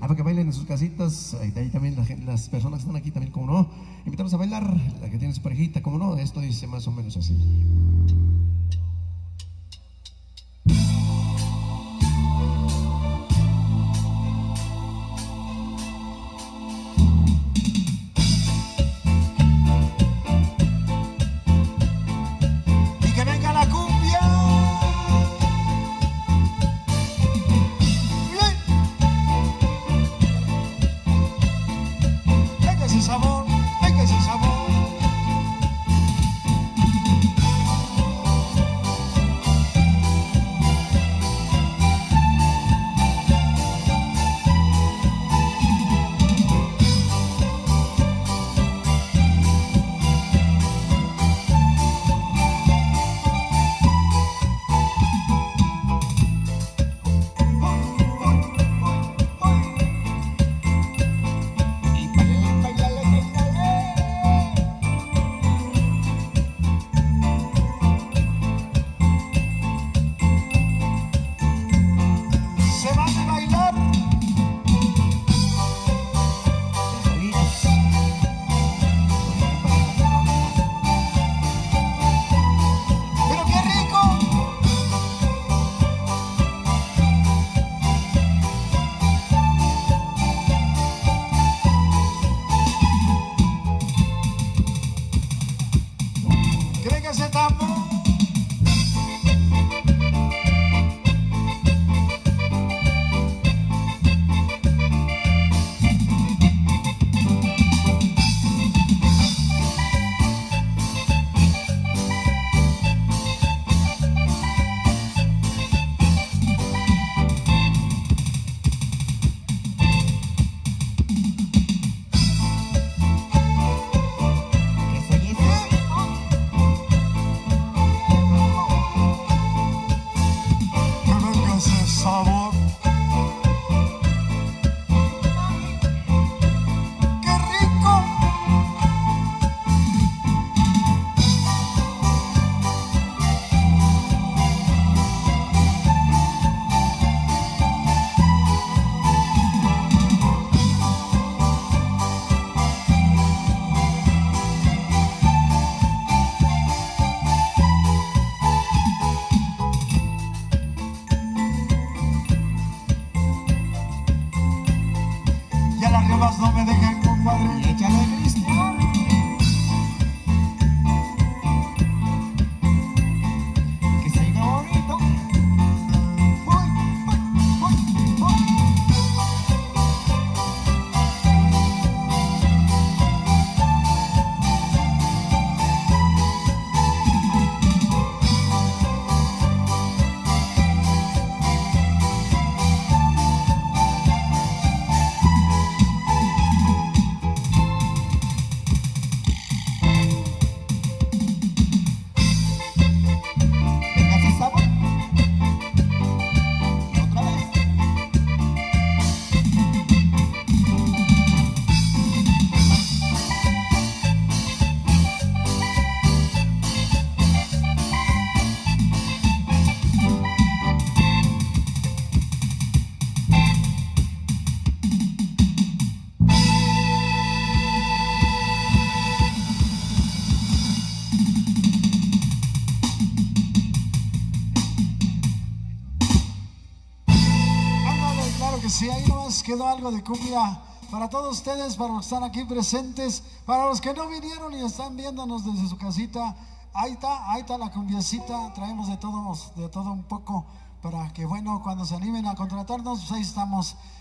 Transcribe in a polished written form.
para que bailen en sus casitas. De ahí también las personas que están aquí también, como no. Invitamos a bailar, la que tiene su parejita, como no. Esto dice más o menos así. Sabor, venga ese sabor. Ese tambor. No me dejen, compadre. Échale, Cristian. Que se oiga bonito. Sí, ahí nomás quedó algo de cumbia para todos ustedes, para los que están aquí presentes, para los que no vinieron y están viéndonos desde su casita. Ahí está la cumbiacita, traemos de todo un poco para que, bueno, cuando se animen a contratarnos, pues ahí estamos.